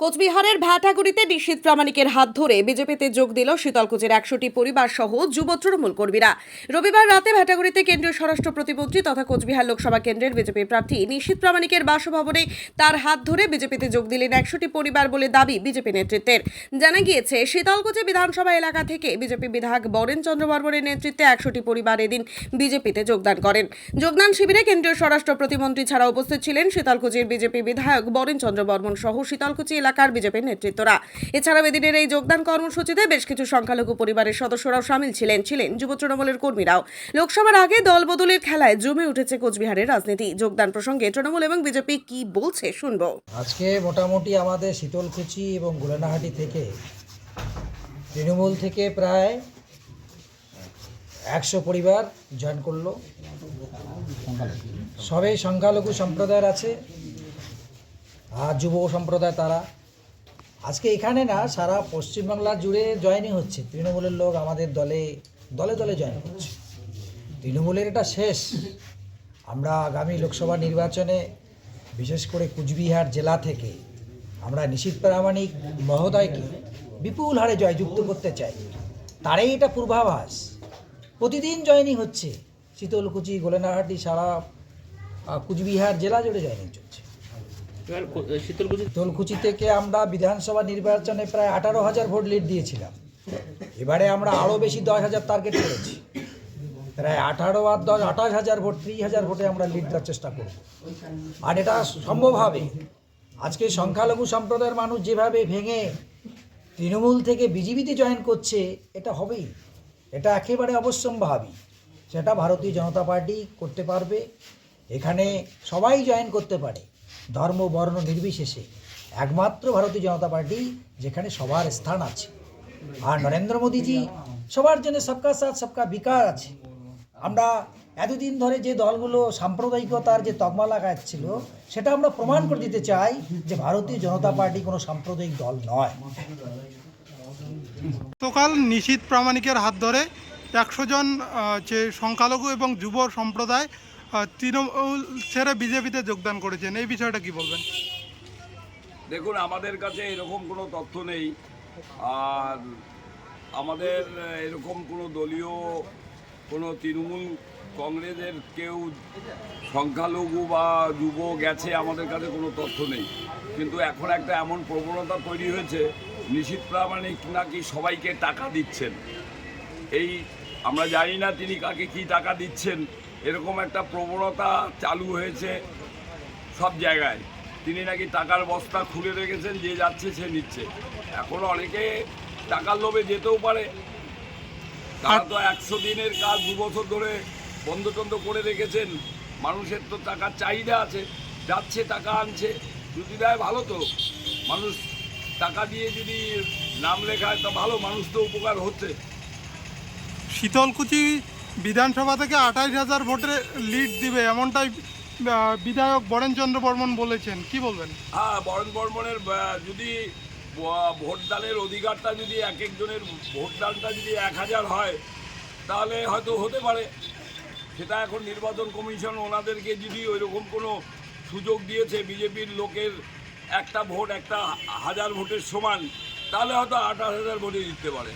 কোচবিহারের ভ্যাটাগুড়িতে নিশীথ প্রামাণিকের হাত ধরে বিজেপিতে যোগ দিল শীতলকুচির 100টি পরিবার সহ যুব তৃণমূল কর্মীরা। রবিবার রাতে ভ্যাটাগুড়িতে কেন্দ্রীয় স্বরাষ্ট্র প্রতিমন্ত্রী তথা কোচবিহার লোকসভা কেন্দ্রের বিজেপি প্রার্থী নিশীথ প্রামাণিকের বাসভবনে তার হাত ধরে বিজেপিতে যোগ দিলেন 100টি পরিবার বলে দাবি বিজেপি নেতৃত্বের। জানা গিয়েছে, শীতলকুচি বিধানসভা এলাকা থেকে বিজেপি বিধায়ক বরেন চন্দ্র বর্মনের নেতৃত্বে 100টি পরিবার এদিন বিজেপিতে যোগদান করেন। যোগদান শিবিরে কেন্দ্রীয় স্বরাষ্ট্র প্রতিমন্ত্রী ছাড়া উপস্থিত ছিলেন শীতলকুচির বিজেপি বিধায়ক বরেন চন্দ্র বর্মন সহ শীতলকুচি এলাকার বিজেপির নেতৃত্বরা। এছাড়াও এদিনের এই যোগদান কর্মসূচিতে বেশ কিছু সংখ্যালঘু পরিবারের সদস্যরাও সামিল ছিলেন যুব তৃণমূলের কর্মীরাও। লোকসভার আগে দল বদলের খেলায় জমে উঠেছে কোচবিহারের রাজনীতি। যোগদান প্রসঙ্গে তৃণমূল এবং বিজেপি কি বলছে শুনবো। আজকে মোটামুটি আমাদের শীতলকুচি এবং গোলেনাহাটি থেকে তৃণমূল থেকে প্রায় 100 পরিবার জয়েন করলো। সবে সংখ্যালঘু সম্প্রদায়ের আছে আর যুব সম্প্রদায়। তারা আজকে এখানে না, সারা পশ্চিমবাংলা জুড়ে জয়েনই হচ্ছে। তৃণমূলের লোক আমাদের দলে দলে দলে জয়েন করছে। তৃণমূলের এটা শেষ। আমরা আগামী লোকসভা নির্বাচনে বিশেষ করে কুচবিহার জেলা থেকে আমরা নিশীথ প্রামাণিক মহোদয়কে বিপুল হারে জয়যুক্ত করতে চাই। তারই এটা পূর্বাভাস। প্রতিদিন জয়েনিং হচ্ছে শীতলকুচি, গোলেনাহাটি, সারা কুচবিহার জেলা জুড়ে জয়েনিং চলছে। শীতলকুচি থেকে আমরা বিধানসভা নির্বাচনে প্রায় 18,000 ভোট লিড দিয়েছিলাম। এবারে আমরা আরও বেশি 10,000 টার্গেট করেছি। প্রায় 18 আর 10 28,000 ভোট, 30,000 ভোটে আমরা লিড দেওয়ার চেষ্টা করব। আর এটা সম্ভব হবে। আজকে সংখ্যালঘু সম্প্রদায়ের মানুষ যেভাবে ভেঙে তৃণমূল থেকে বিজেপিতে জয়েন করছে, এটা হবেই। এটা একেবারে অবশ্যম্ভাবী। সেটা ভারতীয় জনতা পার্টি করতে পারবে। এখানে সবাই জয়েন করতে পারে, ধর্ম বর্ণ নির্বিশেষে। একমাত্র ভারতীয় জনতা পার্টি যেখানে সবার স্থান আছে। আর নরেন্দ্র মোদীজি সবার জন্য সবকা সাথ সবকা বিকাশ আছে। আমরা এতদিন ধরে যে দলগুলো সাম্প্রদায়িকতার যে তকমা লাগাচ্ছিল, সেটা আমরা প্রমাণ করে দিতে চাই যে ভারতীয় জনতা পার্টি কোনো সাম্প্রদায়িক দল নয়। গতকাল নিশীথ প্রামাণিকের হাত ধরে 100 জন যে সংখ্যালঘু এবং যুব সম্প্রদায় তৃণমূল ছেড়ে বিজেপিতে যোগদান করেছেন, এই বিষয়টা কি বলবেন? দেখুন, আমাদের কাছে এরকম কোনো তথ্য নেই। আর আমাদের এরকম কোনো দলীয় কোনো তৃণমূল কংগ্রেসের কেউ সংখ্যালঘু বা যুব গেছে, আমাদের কাছে কোনো তথ্য নেই। কিন্তু এখন একটা এমন প্রবণতা তৈরি হয়েছে, নিশীথ প্রামাণিক নাকি সবাইকে টাকা দিচ্ছেন। এই আমরা জানি না তিনি কাকে কি টাকা দিচ্ছেন। এরকম একটা প্রবণতা চালু হয়েছে সব জায়গায়। তিনি নাকি টাকার বস্তা খুলে রেখেছেন, যে যাচ্ছে সে নিচ্ছে। এখন অনেকে টাকার লোভে যেতেও পারে। তারা তো 100 দিনের কাজ 2 বছর ধরে বন্ধ টন্ধ করে রেখেছেন। মানুষের তো টাকার চাহিদা আছে, যাচ্ছে টাকা আনছে। যদি দেয় ভালো, তো মানুষ টাকা দিয়ে যদি নাম লেখায় তো ভালো, মানুষ তো উপকার হচ্ছে। শীতলকুচি বিধানসভা থেকে 28,000 ভোটে লিড দিবে, এমনটাই বিধায়ক বরেন চন্দ্র বর্মন বলেছেন, কি বলবেন? হ্যাঁ, বরেন বর্মনের যদি ভোটদানের অধিকারটা যদি এক একজনের ভোটদানটা যদি 1,000 হয়, তাহলে হয়তো হতে পারে। সেটা এখন নির্বাচন কমিশন ওনাদেরকে যদি ওইরকম কোনো সুযোগ দিয়েছে, বিজেপির লোকের একটা ভোট 1,000 ভোটের সমান, তাহলে হয়তো 28,000 ভোটে দিতে পারে।